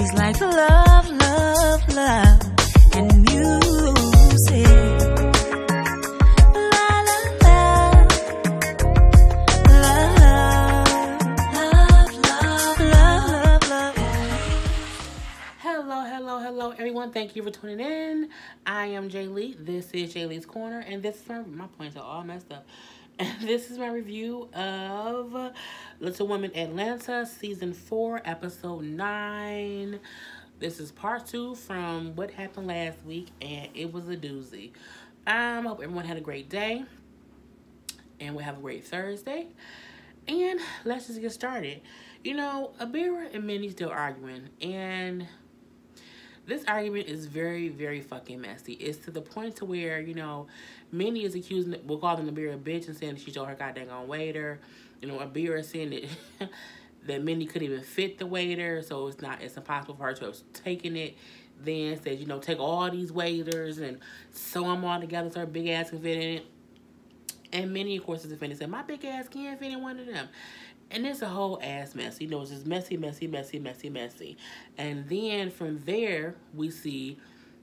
She's like love, love, love, and music. La la la, love, love, love, love, love. Hello, everyone. Thank you for tuning in. I am Jay Lee. This is Jay Lee's Corner, and this is my points are all messed up. And this is my review of Little Women Atlanta, Season 4, Episode 9. This is part 2 from what happened last week, and it was a doozy. I hope everyone had a great day, and we'll have a great Thursday. And let's just get started. You know, Abira and Minnie still arguing, and this argument is very, very fucking messy. It's to the point to where, you know, Minnie is accusing, we'll call them Abira a bitch and saying that she told her goddamn on waiter. You know, Abira is saying that that Minnie couldn't even fit the waiter, so it's impossible for her to have taken it. Then says, you know, take all these waiters and sew them all together so her big ass can fit in it. And Minnie, of course, is defending, said, my big ass can't fit in one of them. And it's a whole ass mess. You know, it's just messy. And then from there, we see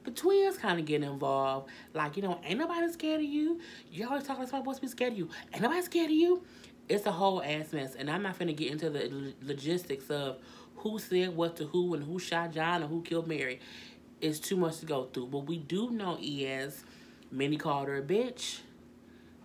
the twins kind of getting involved. Like, you know, ain't nobody scared of you. You always talking about supposed to be scared of you. Ain't nobody scared of you. It's a whole ass mess. And I'm not finna get into the logistics of who said what to who and who shot John or who killed Mary. It's too much to go through. What we do know is Minnie called her a bitch.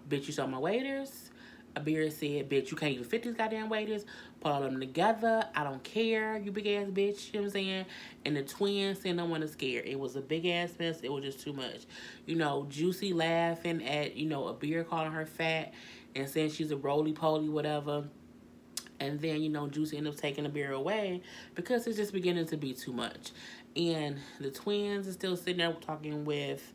Bitch, you saw my waiters. Abira said, bitch, you can't even fit these goddamn waiters. Put all of them together. I don't care, you big ass bitch. You know what I'm saying? And the twins said no one is scared. It was a big ass mess. It was just too much. You know, Juicy laughing at, you know, Abira calling her fat and saying she's a roly-poly, whatever. And then, you know, Juicy ended up taking Abira away because it's just beginning to be too much. And the twins are still sitting there talking with,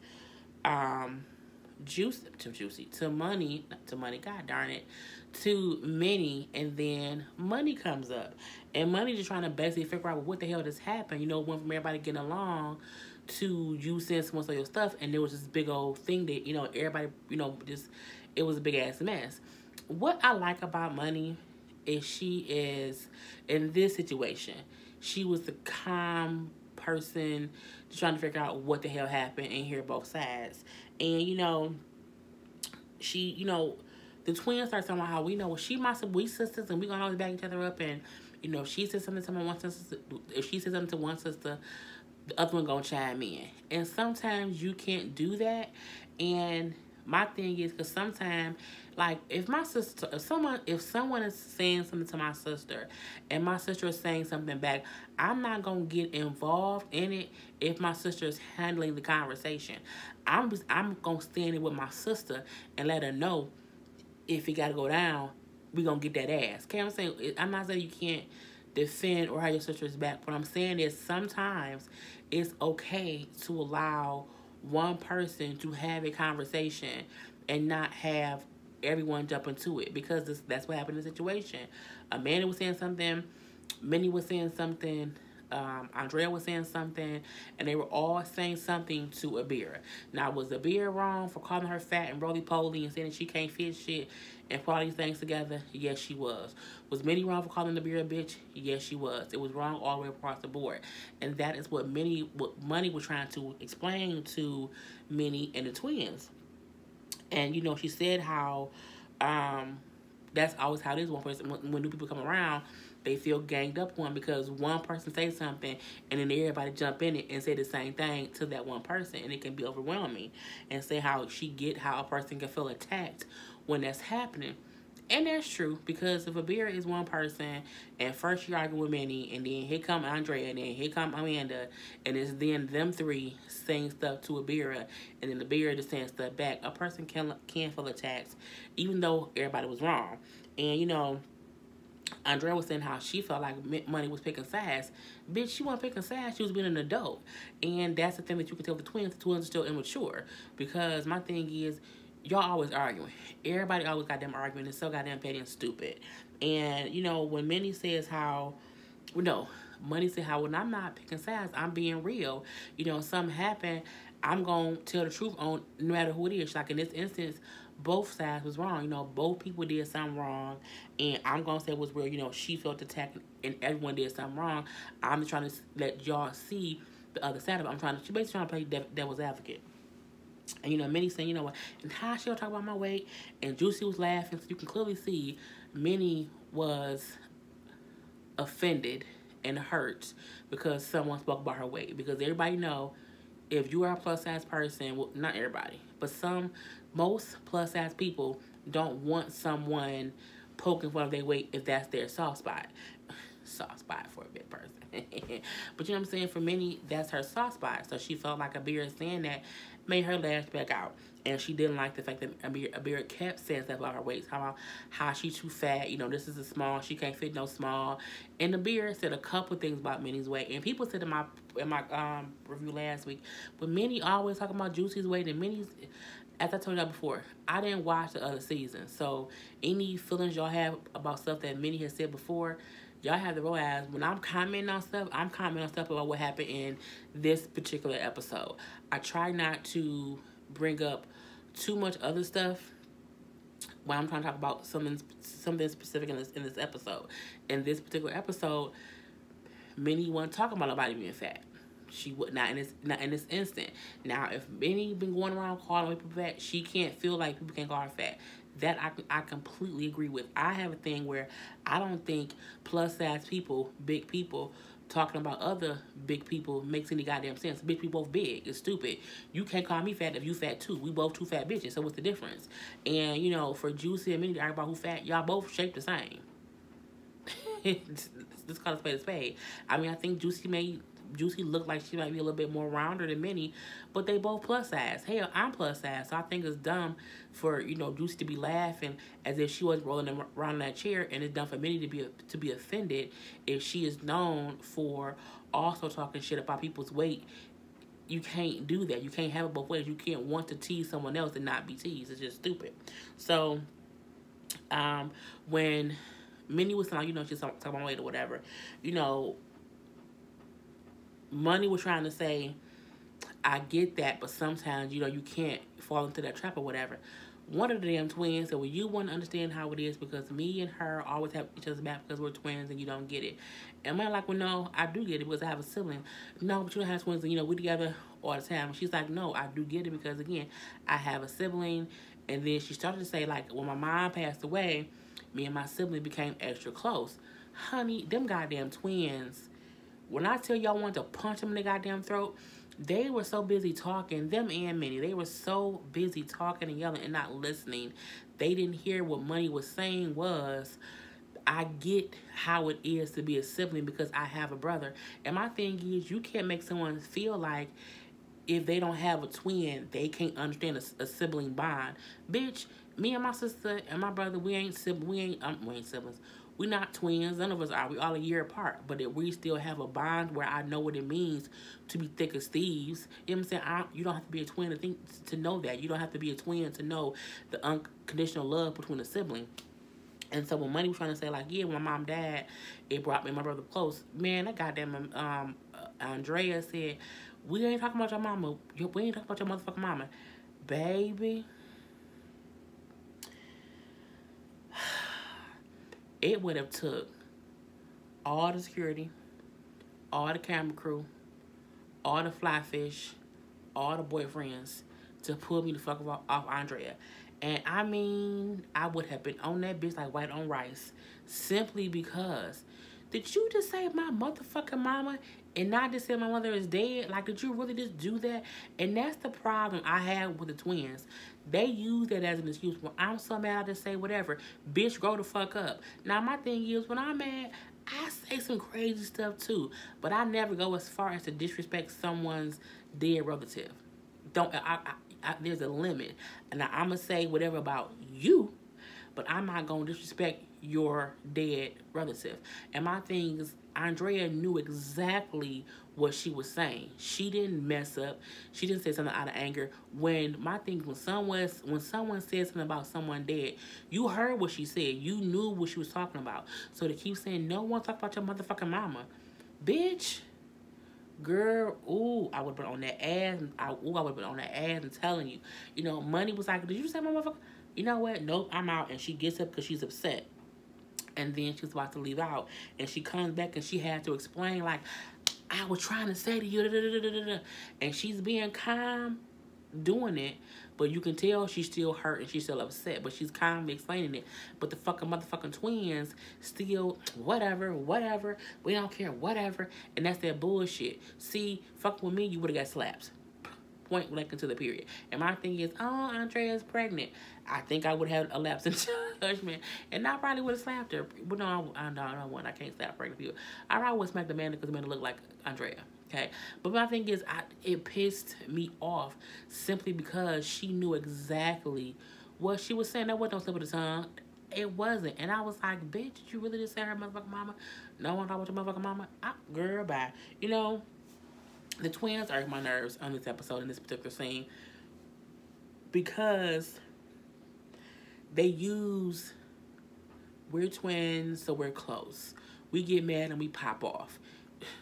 to Minnie, and then Money comes up, and Money just trying to basically figure out what the hell just happened. You know, went from everybody getting along to you saying some of your stuff, and there was this big old thing that, you know, everybody, you know, just, it was a big ass mess. What I like about Money is she is, in this situation, she was the calm person just trying to figure out what the hell happened and hear both sides. And, you know, she, you know, the twins start talking about how we know we sisters and we gonna always back each other up. And, you know, if she says something to one sister, the other one gonna chime in. And sometimes you can't do that. And my thing is, because sometimes, like, if someone is saying something to my sister and my sister is saying something back, I'm not going to get involved in it if my sister is handling the conversation. I'm going to stand in with my sister and let her know if it got to go down, we going to get that ass. Okay, I'm saying, I'm not saying you can't defend or have your sister's back. What I'm saying is sometimes it's okay to allow one person to have a conversation and not have everyone jump into it, because that's what happened in the situation. Amanda was saying something, Minnie was saying something, Andrea was saying something, and they were all saying something to Abira. Now, was Abira wrong for calling her fat and roly-poly and saying that she can't fit shit and put all these things together? Yes, she was. Was Minnie wrong for calling Abira a bitch? Yes, she was. It was wrong all the way across the board. And that is what Money was trying to explain to Minnie and the twins. And, you know, she said how that's always how it is. One person, when new people come around, they feel ganged up on because one person says something and then everybody jump in it and say the same thing to that one person, and it can be overwhelming. And say how a person can feel attacked when that's happening. And that's true, because if Abira is one person and first you argue with Minnie, and then here come Andrea, and then here come Amanda, and it's then them three saying stuff to Abira, and then Abira just saying stuff back, a person can feel attacked even though everybody was wrong. And, you know, Andrea was saying how she felt like Money was picking sides. Bitch, she wasn't picking sides. She was being an adult. And that's the thing that you can tell the twins. The twins are still immature. Because my thing is, y'all always arguing. Everybody always got them arguing. It's so goddamn petty and stupid. And, you know, when Minnie says how, Money said how, when I'm not picking sides, I'm being real. You know, something happened, I'm going to tell the truth on no matter who it is. Like in this instance, both sides was wrong. Both people did something wrong, and I'm gonna say it was where she felt attacked and everyone did something wrong. I'm just trying to let y'all see the other side of it. She basically trying to play devil's advocate. And Minnie saying, what, and how she'll talk about my weight, and Juicy was laughing, so you can clearly see Minnie was offended and hurt because someone spoke about her weight. Because everybody know, if you are a plus size person, well, not everybody, but most plus size people don't want someone poking fun of their weight if that's their soft spot. Soft spot for a big person. But you know what I'm saying? For Minnie, that's her soft spot. So she felt like Abir saying that made her lash back out. And she didn't like the fact that Abir kept saying stuff about her weight. How she too fat. This is a small. She can't fit no small. And Abir said a couple things about Minnie's weight. And people said in my review last week, but Minnie always talking about Juicy's weight. And Minnie's, as I told y'all before, I didn't watch the other season. So any feelings y'all have about stuff that Minnie has said before, y'all have the real ass. When I'm commenting on stuff about what happened in this particular episode. I try not to bring up too much other stuff when I'm trying to talk about something specific in this episode. In this particular episode, Minnie wasn't talking about nobody being fat. She would not in this instant. Now, if Minnie been going around calling people fat, she can't feel like people can call her fat. That I completely agree with. I have a thing where I don't think plus size people, big people, talking about other big people makes any goddamn sense. Big people both big. It's stupid. You can't call me fat if you fat too. We both two fat bitches. So what's the difference? And for Juicy and Minnie to argue about who fat, y'all both shaped the same. Let's call a spade. I mean, I think Juicy looked like she might be a little bit more rounder than Minnie, but they both plus size. Hell, I'm plus size, so I think it's dumb for Juicy to be laughing as if she was rolling around in that chair, and it's dumb for Minnie to be offended if she is known for also talking shit about people's weight. You can't do that. You can't have it both ways. You can't want to tease someone else and not be teased. It's just stupid. So, when Minnie was saying, she's talking about weight or whatever, Money was trying to say, I get that, but sometimes, you can't fall into that trap or whatever. One of the damn twins said, well, you want to understand how it is because me and her always have each other's back because we're twins and you don't get it. And I'm like, well, no, I do get it because I have a sibling. No, but you don't have twins and, we together all the time. And she's like, no, I do get it because, again, I have a sibling. And then she started to say, like, when my mom passed away, me and my sibling became extra close. Honey, them goddamn twins, when I tell y'all I wanted to punch them in the goddamn throat, they were so busy talking, them and Minnie, they were so busy talking and yelling and not listening. They didn't hear what Money was saying was, I get how it is to be a sibling because I have a brother. And my thing is, you can't make someone feel like if they don't have a twin, they can't understand a sibling bond. Bitch, me and my sister and my brother, we ain't siblings. We're not twins. None of us are. We all a year apart. But if we still have a bond where I know what it means to be thick as thieves. You know what I'm saying? You don't have to be a twin to know that. You don't have to be a twin to know the unconditional love between a sibling. And so when Money was trying to say, like, yeah, when my mom died, it brought me and my brother close. Man, that goddamn Andrea said, we ain't talking about your mama. We ain't talking about your motherfucking mama. Baby. It would have took all the security, all the camera crew, all the fly fish, all the boyfriends to pull me the fuck off Andrea. And I mean, I would have been on that bitch like white on rice. Simply because, did you just say my motherfucking mama and not just say my mother is dead? Like, did you really just do that? And that's the problem I have with the twins. They use that as an excuse. Well, I'm so mad I just say whatever. Bitch, grow the fuck up. Now, my thing is, when I'm mad, I say some crazy stuff too. But I never go as far as to disrespect someone's dead relative. There's a limit. And I'm going to say whatever about you, but I'm not going to disrespect your dead relative. And my thing is, Andrea knew exactly what she was saying. She didn't mess up. She didn't say something out of anger. My thing, when someone says something about someone dead, you heard what she said. You knew what she was talking about. So to keep saying, no one talk about your motherfucking mama. Bitch. Girl, I would have been on that ass. I would have been on that ass and telling you. Money was like, did you say my motherfucker? you know what? Nope, I'm out. And she gets up because she's upset. And then she's about to leave out. And she comes back and she had to explain, like, I was trying to say to you, da, da, da, da, da. And she's being calm doing it, but you can tell she's still hurt and she's still upset, but she's calmly explaining it. But the fucking motherfucking twins still, whatever, we don't care, whatever. And that's that bullshit. See, fuck with me, you would have got slaps. Point blank into the period. And my thing is, oh, Andrea's pregnant. I think I would have a lapse in judgment, and I probably would have slapped her. But no, I don't want. I can't slap pregnant people. I probably would smack the man because the man looked like Andrea. Okay, but my thing is, it pissed me off simply because she knew exactly what she was saying. That wasn't no slip of the tongue. It wasn't. And I was like, bitch, did you really just say her motherfucking mama? No one talking about your motherfucking mama? Girl, bye. You know, the twins irk my nerves on this episode, in this particular scene, because they use, we're twins, so we're close. We get mad and we pop off.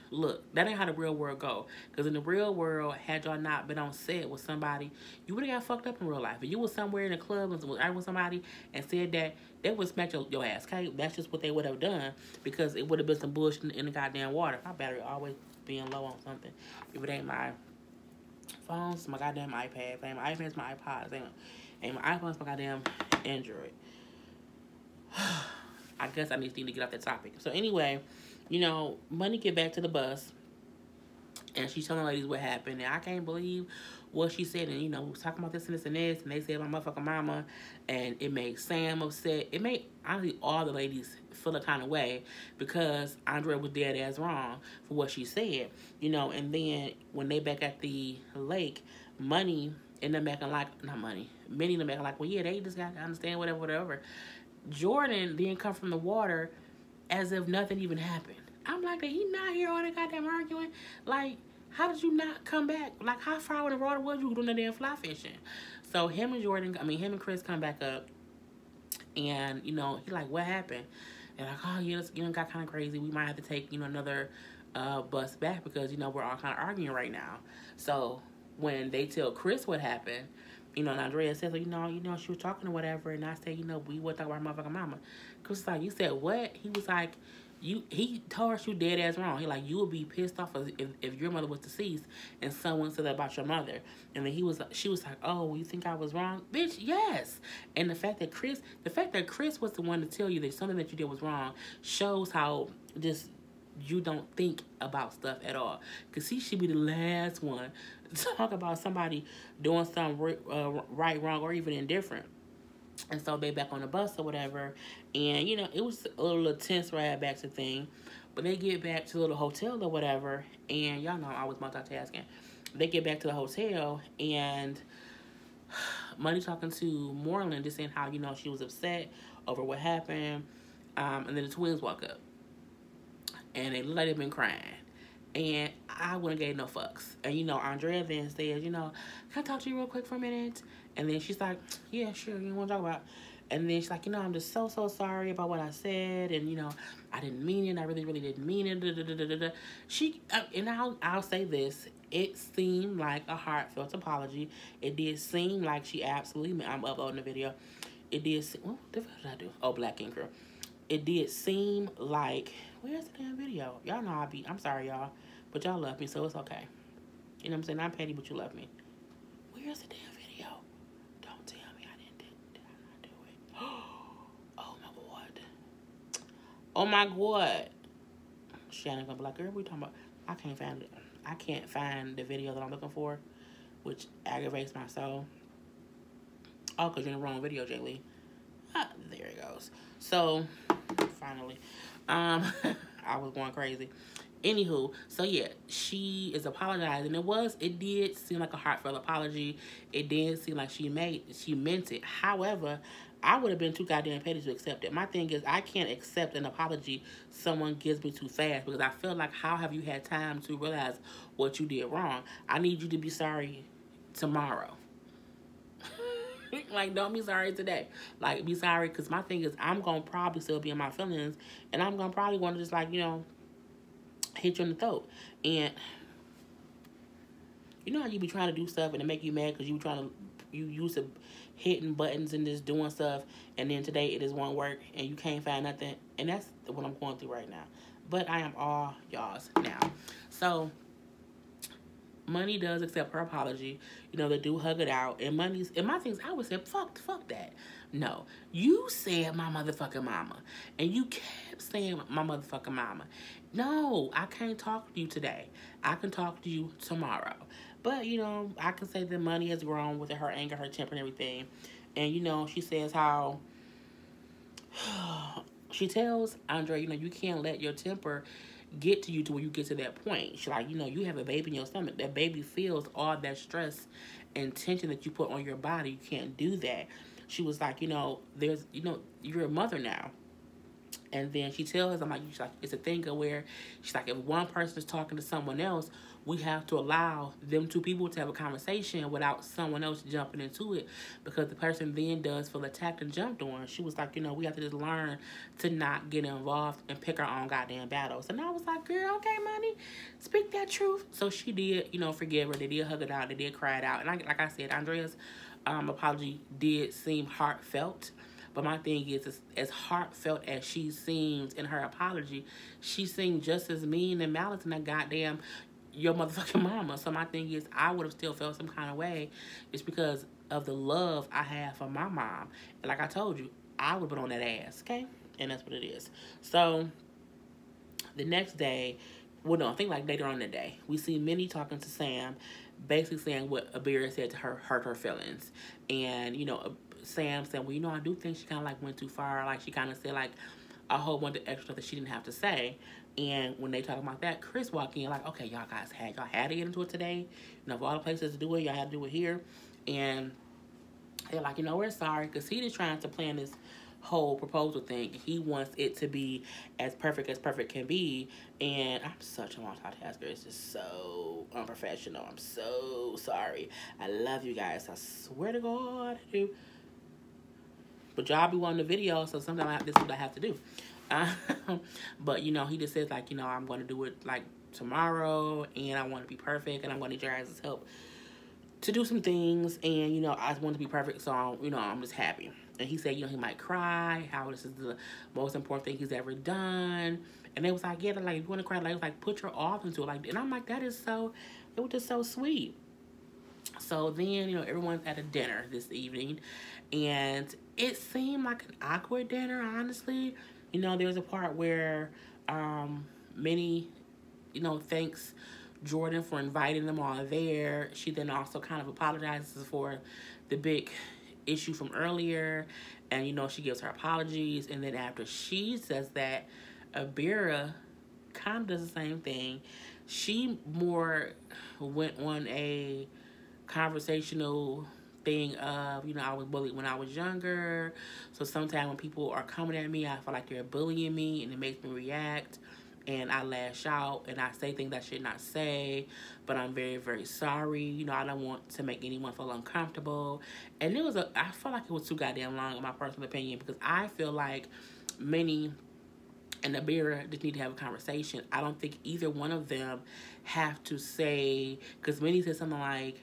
Look, that ain't how the real world go. Because in the real world, had y'all not been on set with somebody, you would have got fucked up in real life. If you was somewhere in a club and was arguing with somebody and said that, they would smack your ass, okay? That's just what they would have done, because it would have been some bullshit in the goddamn water. My battery always being low on something. If it ain't my phone, it's my goddamn iPad. If it ain't my iPad, it's my iPod. If it ain't my iPhone, it's my goddamn Android. I guess I need to get off that topic. So anyway, you know, Money get back to the bus, and she's telling ladies what happened, and I can't believe what she said, and, you know, we was talking about this and this and this, and they said my motherfucking mama, and it made Sam upset. It made, honestly, all the ladies feel a kind of way, because Andrea was dead ass wrong for what she said, you know. And then when they back at the lake, Money ended up acting like, not Money, Minnie ended up acting like, well, yeah, they just got to understand whatever. Jordan didn't come from the water as if nothing even happened. I'm like, did he not hear all that goddamn arguing? Like, how did you not come back? Like, how far in the water was you doing the damn fly fishing? So him and Chris come back up, and, you know, he like, what happened? And like, oh, yeah, this, got kind of crazy. We might have to take, another bus back because, we're all kind of arguing right now. So when they tell Chris what happened, and Andrea says, she was talking or whatever, and I said, we would talk about her motherfucking mama. Chris was like, you said what? He was like, he told her she was dead ass wrong. He like, you would be pissed off if your mother was deceased and someone said that about your mother. And then she was like, oh, you think I was wrong? Bitch, yes. And the fact that Chris was the one to tell you that something that you did was wrong shows how just you don't think about stuff at all. Because he should be the last one to talk about somebody doing something right, wrong, or even indifferent. And so they back on the bus or whatever. And, it was a little tense ride back to thing. But they get back to the little hotel or whatever. And y'all know I was multitasking. They get back to the hotel, and Money talking to Moreland, just saying how, she was upset over what happened. And then the twins walk up. And they look like they've been crying. And I wouldn't gave no fucks. And, Andrea then says, can I talk to you real quick for a minute? And then she's like, yeah, sure, you want to talk about? And then she's like, I'm just so sorry about what I said. And, I didn't mean it. I really, really didn't mean it. Da, da, da, da, da. She, and I'll say this. It seemed like a heartfelt apology. It did seem like she absolutely, I'm uploading the video. It did, what the fuck did I do? Oh, Black Ink Girl. It did seem like, where's the damn video? Y'all know I'm sorry, y'all. But y'all love me, so it's okay. You know what I'm saying? I'm petty, but you love me. Where's the damn video? Don't tell me did I not do it? Oh my God. Oh my God. Shannon gonna be like, girl, what are we talking about? I can't find it. I can't find the video that I'm looking for, which aggravates my soul. Oh, because you're in the wrong video, Jay Lee. Ah, there it goes. So, finally. I was going crazy. Anywho, so yeah, she is apologizing. It did seem like a heartfelt apology. It did seem like she meant it. However, I would have been too goddamn petty to accept it. My thing is, I can't accept an apology someone gives me too fast, because I feel like, how have you had time to realize what you did wrong? I need you to be sorry tomorrow. Like, don't be sorry today. Like, be sorry, because my thing is, I'm going to probably still be in my feelings, and I'm going to probably want to just, like, hit you in the throat. And you know how you be trying to do stuff and it make you mad because you used to hitting buttons and just doing stuff, and then today it just won't work and you can't find nothing, and that's what I'm going through right now. But I am all y'all's now. So Money does accept her apology. They do hug it out. And Money's and my things, I would say, fuck that. No. You said my motherfucking mama. And you kept saying my motherfucking mama. No, I can't talk to you today. I can talk to you tomorrow. But, I can say that Money has grown with her anger, her temper, and everything. And, she says how she tells Andre, you can't let your temper get to you to where you get to that point. She's like, you have a baby in your stomach. That baby feels all that stress and tension that you put on your body. You can't do that. She was like, you're a mother now. And then she tells him, she's like, it's a thing of where she's like, if one person is talking to someone else, we have to allow them two people to have a conversation without someone else jumping into it, because the person then does feel attacked and jumped on. She was like, we have to just learn to not get involved and pick our own goddamn battles. And I was like, girl, okay, Money, speak that truth. So she did, forgive her. They did hug it out. They did cry it out. And like I said, Andrea's apology did seem heartfelt. But my thing is, as heartfelt as she seems in her apology, she seemed just as mean and malice in that goddamn your motherfucking mama. So my thing is, I would have still felt some kind of way. It's because of the love I have for my mom. And like I told you, I would have been on that ass, okay? And that's what it is. So the next day, well, no, I think like later on in the day, we see Minnie talking to Sam, basically saying what Abira said to her hurt her feelings. And, Sam said, well, I do think she kind of like went too far. Like she kind of said like a whole bunch of extra stuff that she didn't have to say. And when they talk about that, Chris walked in like, okay, y'all had to get into it today. Of all the places to do it, y'all had to do it here. And they're like, we're sorry, because he just trying to plan this whole proposal thing. He wants it to be as perfect can be. And I'm such a multitasker. It's just so unprofessional. I'm so sorry. I love you guys. I swear to God, I do. But y'all be wanting the video, so sometimes this is what I have to do. But, he just says, like, I'm going to do it, like, tomorrow, and I want to be perfect, and I'm going to need your guys' help to do some things, and, I want to be perfect, so, I'm just happy. And he said, he might cry, how this is the most important thing he's ever done. And they was like, yeah, like, if you want to cry, like, put your all into it. Like, and I'm like, it was just so sweet. So then, everyone's at a dinner this evening, and it seemed like an awkward dinner, honestly. There's a part where Minnie, thanks Jordan for inviting them all there. She then also kind of apologizes for the big issue from earlier, and, she gives her apologies. And then after she says that, Abira kind of does the same thing. She more went on a conversational thing of, I was bullied when I was younger. So sometimes when people are coming at me, I feel like they're bullying me, and it makes me react. And I lash out, and I say things I should not say. But I'm very, very sorry. I don't want to make anyone feel uncomfortable. And I felt like it was too goddamn long, in my personal opinion, because I feel like Minnie and Abira just need to have a conversation. I don't think either one of them have to say, because Minnie said something like,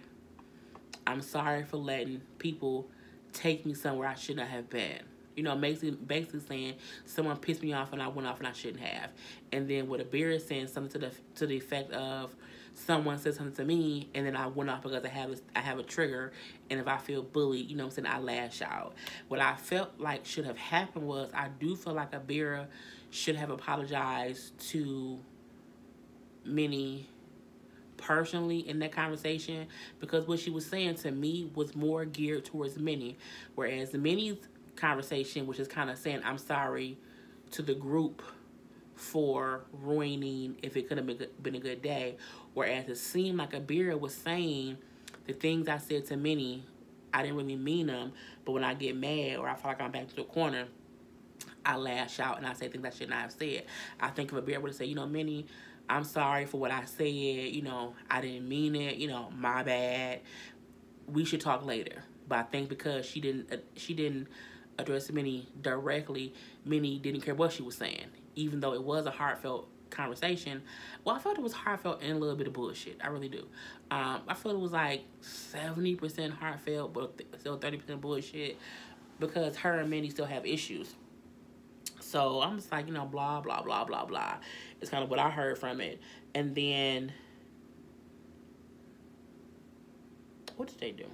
I'm sorry for letting people take me somewhere I should not have been. Basically saying someone pissed me off and I went off and I shouldn't have. And then with Abira saying something to the effect of, someone said something to me and then I went off because I have a trigger, and if I feel bullied, I lash out. What I felt like should have happened was, I do feel like Abira should have apologized to Minnie personally in that conversation, because what she was saying to me was more geared towards Minnie, whereas Minnie's conversation, which is kind of saying I'm sorry to the group for ruining if it could have been a good day, whereas it seemed like Abira was saying the things I said to Minnie, I didn't really mean them, but when I get mad or I feel like I'm back to a corner, I lash out and I say things I should not have said. I think if Abira would say, Minnie, I'm sorry for what I said, I didn't mean it, my bad. We should talk later. But I think because she didn't address Minnie directly, Minnie didn't care what she was saying, even though it was a heartfelt conversation. Well, I felt it was heartfelt and a little bit of bullshit. I really do. I felt it was like 70% heartfelt, but still 30% bullshit because her and Minnie still have issues. So I'm just like, blah, blah, blah, blah, blah. It's kind of what I heard from it. And then, what did they do?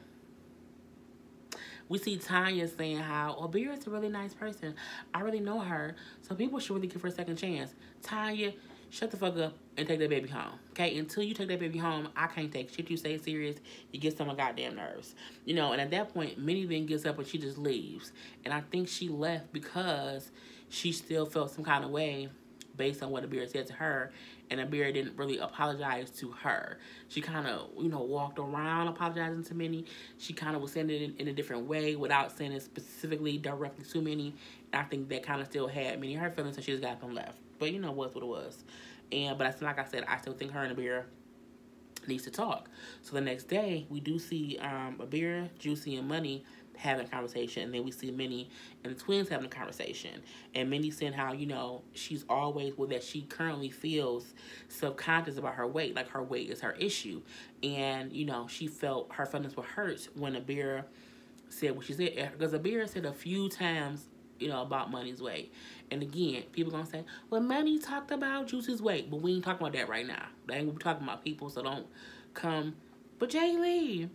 We see Tanya saying how, oh, Beer is a really nice person. I really know her, so people should really give her a second chance. Tanya, shut the fuck up and take that baby home. Okay? Until you take that baby home, I can't take shit you say serious. You get some of my goddamn nerves. And at that point, Minnie then gets up and she just leaves. And I think she left because she still felt some kind of way based on what Abira said to her, and Abira didn't really apologize to her. She kind of, walked around apologizing to Minnie. She kind of was saying it in a different way without saying it specifically directly to Minnie. And I think that kind of still had Minnie her feelings, so she just got up and left. But what's what it was. But like I said, I still think her and Abira needs to talk. So the next day, we do see Abira, Juicy, and Money having a conversation, and then we see Minnie and the twins having a conversation. And Minnie saying how, she's always, that she currently feels subconscious about her weight, like her weight is her issue. And, she felt her feelings were hurt when Abira said what she said. Because Abira said a few times, about Money's weight. And again, people gonna say, well, Money talked about Juicy's weight, but we ain't talking about that right now. That ain't what we're talking about, people, so don't come. But Jay Lee,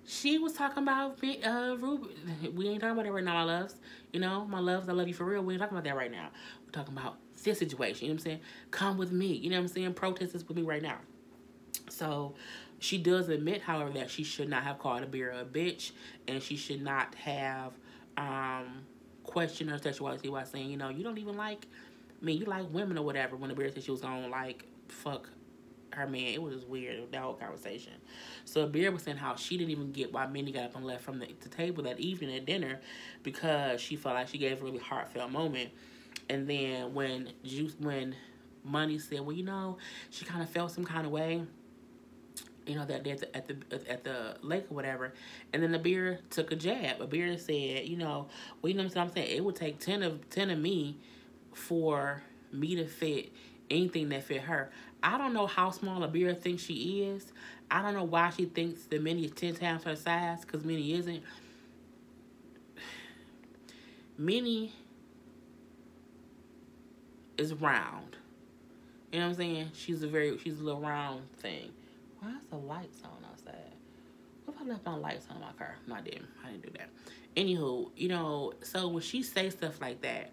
she was talking about Ruby. We ain't talking about that right now, my loves. My loves, I love you for real. We ain't talking about that right now. We're talking about this situation. You know what I'm saying? Come with me. You know what I'm saying? Protest this with me right now. So she does admit, however, that she should not have called Abira a bitch, and she should not have questioned her sexuality by saying, you don't even like me. You like women or whatever. When Abira said she was gonna fuck her man, it was just weird, that whole conversation. So Abira was saying how she didn't even get why Minnie got up and left from the table that evening at dinner, because she felt like she gave a really heartfelt moment. And then when Money said, well, she kind of felt some kind of way, that day at the lake or whatever. And then Abira took a jab. Abira said, well, what I'm saying? It would take 10 of me for me to fit anything that fit her. I don't know how small Abira thinks she is. I don't know why she thinks that Minnie is 10 times her size, because Minnie isn't. Minnie is round. You know what I'm saying? She's a little round thing. Why is the lights on outside? What if I left my lights on in my car? No, I didn't do that. Anywho, so when she says stuff like that,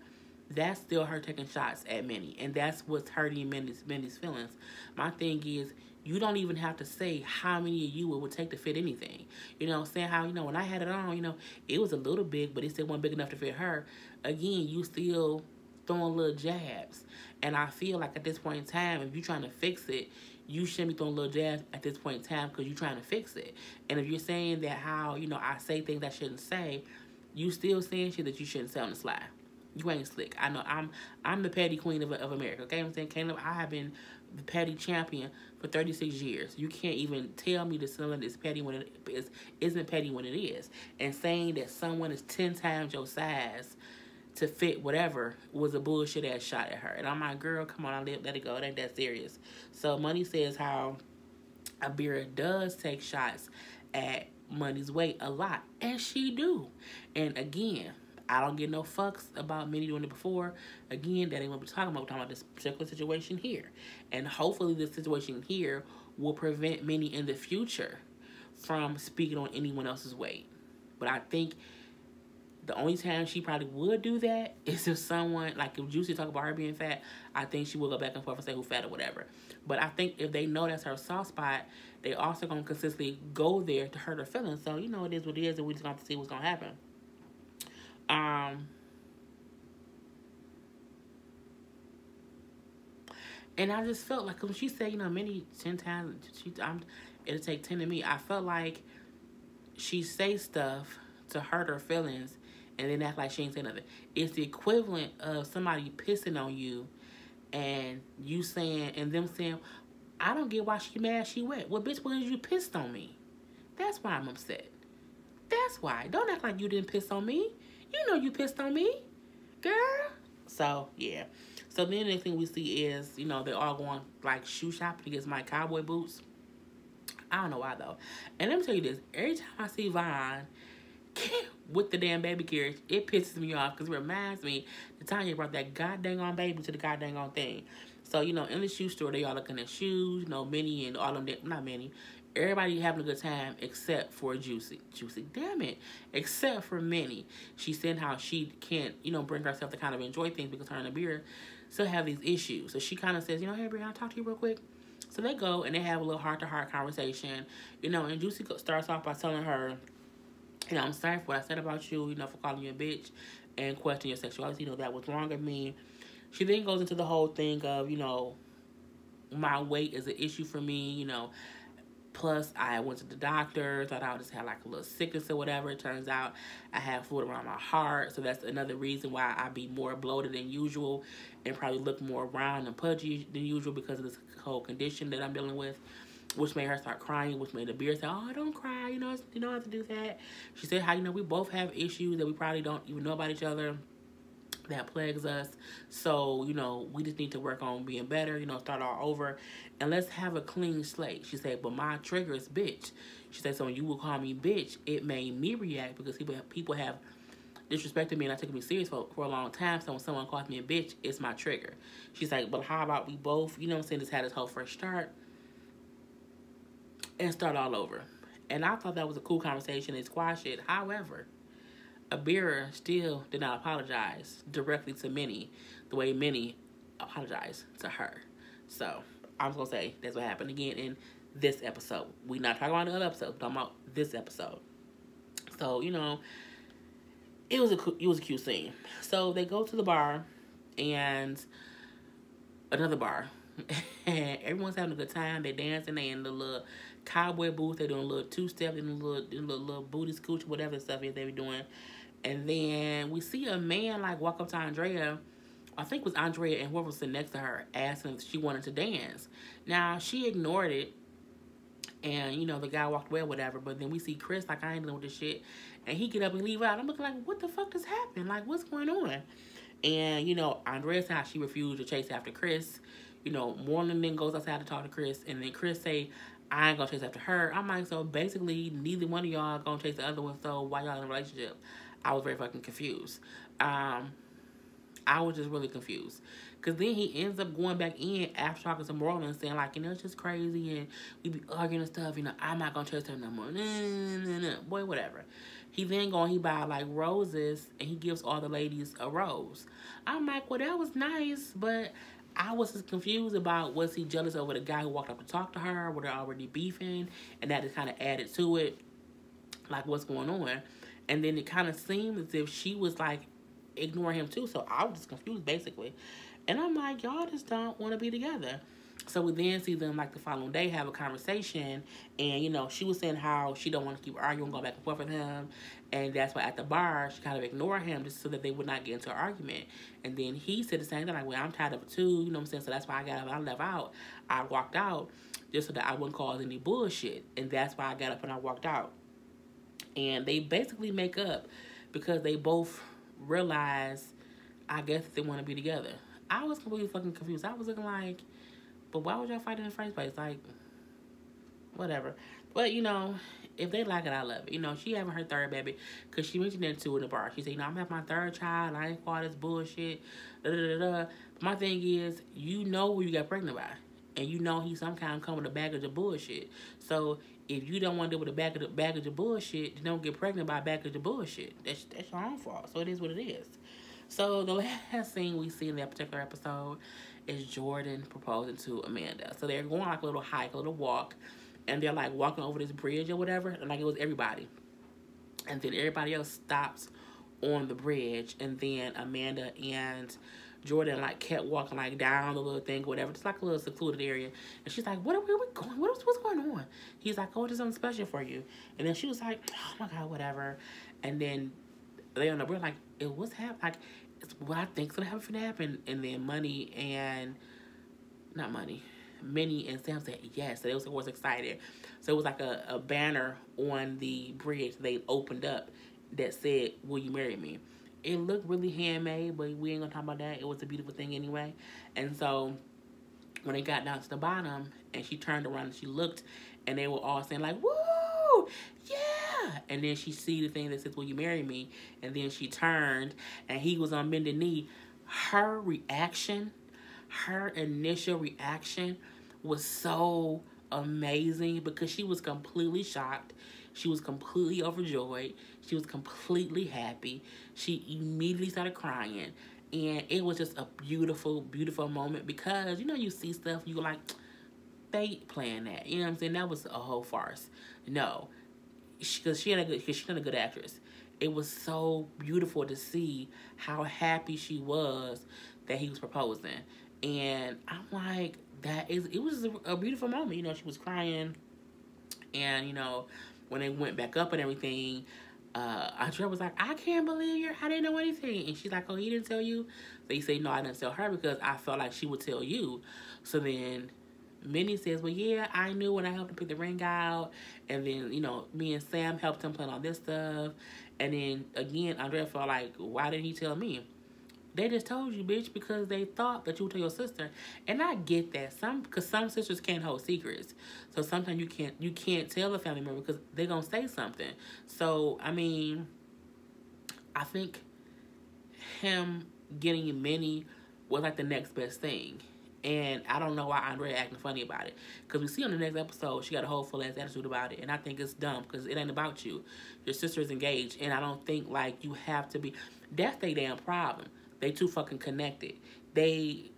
that's still her taking shots at Minnie, and that's what's hurting Minnie's feelings. My thing is, you don't even have to say how many of you it would take to fit anything. Saying how, when I had it on, it was a little big, but it still wasn't big enough to fit her. Again, you still throwing little jabs. And I feel like at this point in time, if you're trying to fix it, you shouldn't be throwing little jabs at this point in time, because you're trying to fix it. And if you're saying that how, I say things I shouldn't say, you still saying shit that you shouldn't say on the slide. You ain't slick. I know I'm the petty queen of America. Okay, I'm saying, Caleb, I have been the petty champion for 36 years. You can't even tell me that someone is petty when it isn't petty when it is. And saying that someone is 10 times your size to fit whatever was a bullshit ass shot at her. And I'm like, girl, come on, let it go. It ain't that serious. So Money says how Abira does take shots at Money's weight a lot, and she do. And again, I don't get no fucks about Minnie doing it before. Again, that ain't what we're talking about. We're talking about this particular situation here. And hopefully this situation here will prevent Minnie in the future from speaking on anyone else's weight. But I think the only time she probably would do that is if someone, like if Juicy talk about her being fat, I think she will go back and forth and say who fat or whatever. But I think if they know that's her soft spot, they also going to consistently go there to hurt her feelings. So, it is what it is, and we just going to have to see what's going to happen. And I just felt like when she said, Minnie 10 times, it'll take 10 of me. I felt like she say stuff to hurt her feelings and then act like she ain't say nothing. It's the equivalent of somebody pissing on you and you saying, and them saying, I don't get why she mad, she wet. Well, bitch, because you pissed on me. That's why I'm upset. That's why. Don't act like you didn't piss on me. You know you pissed on me, girl. So, yeah. So then the next thing we see is, they're all going like shoe shopping to get my cowboy boots. I don't know why though. And let me tell you this: every time I see Vaughn with the damn baby carriage, it pisses me off because it reminds me the time you brought that goddamn on baby to the goddamn on thing. So, in the shoe store, they all looking at shoes, Minnie and all of them, not Minnie. Everybody having a good time except for Juicy. Juicy, damn it. Except for Minnie. She said how she can't, bring herself to kind of enjoy things because her and the beer still have these issues. So she kind of says, hey, Brianna, I'll talk to you real quick. So they go and they have a little heart-to-heart conversation, and Juicy starts off by telling her, I'm sorry for what I said about you, for calling you a bitch and questioning your sexuality. That was wrong of me. She then goes into the whole thing of, my weight is an issue for me, plus I went to the doctor, thought I just had like a little sickness or whatever. It turns out I have fluid around my heart, so that's another reason why I be more bloated than usual and probably look more round and pudgy than usual because of this whole condition that I'm dealing with, which made her start crying, which made the beer say, oh, don't cry, you don't have to do that. She said how, we both have issues that we probably don't even know about each other that plagues us. So, we just need to work on being better, start all over. And let's have a clean slate. She said, but my trigger is bitch. She said, so when you will call me bitch, it made me react because people have disrespected me and I took me serious for a long time. So when someone calls me a bitch, it's my trigger. She's like, but how about we both, just had this whole fresh start and start all over. And I thought that was a cool conversation and squash it. However, Abira still did not apologize directly to Minnie the way Minnie apologized to her. So, I'm just going to say that's what happened again in this episode. We're not talking about the other episode. We're talking about this episode. So, it was a cute scene. So, they go to the bar and another bar. And everyone's having a good time. They're dancing. They in the little cowboy booth. They're doing a little two-step and a little booty scooch, whatever stuff is they be doing. And then we see a man like walk up to Andrea. I think it was Andrea and whoever was sitting next to her, asking if she wanted to dance. Now she ignored it, and the guy walked away or whatever. But then we see Chris like, I ain't dealing with this shit, and he get up and leave out. I'm looking like, what the fuck just happened? Like, what's going on? And Andrea said how she refused to chase after Chris. Moreland then goes outside to talk to Chris, and then Chris say, I ain't gonna chase after her. I'm like, so basically neither one of y'all gonna chase the other one, so why y'all in a relationship? I was very fucking confused. I was just really confused. Because then he ends up going back in after talking to Moreland and saying like, it's just crazy and we be arguing and stuff, I'm not gonna chase her no more. Nah. Boy, whatever. He then he buy like roses and he gives all the ladies a rose. I'm like, well, that was nice, but I was just confused about, was he jealous over the guy who walked up to talk to her? Were they already beefing? And that just kind of added to it. Like, what's going on? And then it kind of seemed as if she was, like, ignoring him, too. So I was just confused, basically. And I'm like, y'all just don't want to be together. So we then see them, like, the following day have a conversation. And, she was saying how she don't want to keep arguing, going back and forth with him. And that's why at the bar, she kind of ignored him just so that they would not get into an argument. And then he said the same thing, like, well, I'm tired of it too. You know what I'm saying? So that's why I got up and I left out. I walked out just so that I wouldn't cause any bullshit. And that's why I got up and I walked out. And they basically make up because they both realize, I guess, they want to be together. I was completely fucking confused. I was looking like, but why would y'all fight in the first place? Like, whatever. But, if they like it, I love it. She having her third baby because she mentioned that too in the bar. She said, I'm having my third child. And I ain't for all this bullshit. But my thing is, who you got pregnant by. And he some kind of come with a baggage of bullshit. So, if you don't want to deal with a baggage of bullshit, then don't get pregnant by a baggage of bullshit. That's your own fault. So, it is what it is. So, the last thing we see in that particular episode is Jordan proposing to Amanda. So, they're going like a little hike, a little walk. And they're like walking over this bridge or whatever. And like it was everybody. And then everybody else stops on the bridge. And then Amanda and Jordan like kept walking like down the little thing or whatever. Just like a little secluded area. And she's like, where are we going? What's going on? He's like, oh, there's something special for you. And then she was like, oh my God, whatever. And then they on the bridge like, what's happening? Like, it's what I think's gonna happen. And then Minnie and Sam said yes. So they was excited. So it was like a banner on the bridge they opened up that said, will you marry me? it looked really handmade, but we ain't gonna talk about that. It was a beautiful thing anyway. And so when they got down to the bottom and she turned around and she looked and they were all saying like, woo, yeah. And then she see the thing that says, will you marry me? And then she turned and he was on bended knee. Her reaction, her initial reaction was so amazing because she was completely shocked. She was completely overjoyed. She was completely happy. She immediately started crying. And it was just a beautiful, beautiful moment because, you know, you see stuff, you like, they playing that. You know what I'm saying? That was a whole farce. No. Because she's not a good actress. It was so beautiful to see how happy she was that he was proposing. And I'm like, it was a beautiful moment. You know, she was crying. And, you know, when they went back up and everything, Andrea was like, I can't believe I didn't know anything. And she's like, oh, he didn't tell you? So he said, no, I didn't tell her because I felt like she would tell you. So then Minnie says, well, yeah, I knew when I helped him pick the ring out. And then, you know, me and Sam helped him plan all this stuff. And then, again, Andrea felt like, why didn't he tell me? They just told you, bitch, because they thought that you would tell your sister. And I get that. Because some sisters can't hold secrets. So sometimes you can't tell a family member because they're going to say something. So, I mean, I think him getting Minnie was like the next best thing. And I don't know why Andrea acting funny about it. Because we see on the next episode, she got a whole full-ass attitude about it. And I think it's dumb because it ain't about you. Your sister is engaged. And I don't think, like, you have to be... That's their damn problem. They too fucking connected. You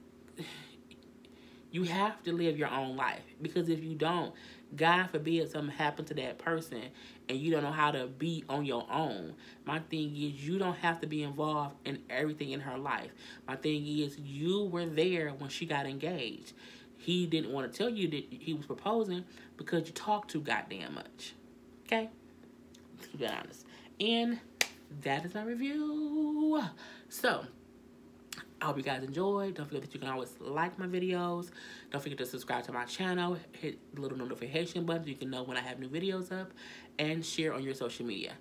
have to live your own life. Because if you don't, God forbid something happen to that person and you don't know how to be on your own. My thing is, you don't have to be involved in everything in her life. My thing is, you were there when she got engaged. He didn't want to tell you that he was proposing because you talk too goddamn much. Okay? Let's be honest. And that is my review. So, I hope you guys enjoyed. Don't forget that you can always like my videos. Don't forget to subscribe to my channel. Hit the little notification button so you can know when I have new videos up. And share on your social media.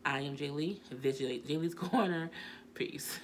I am Jay Lee. This is Jay Lee's Corner. Peace.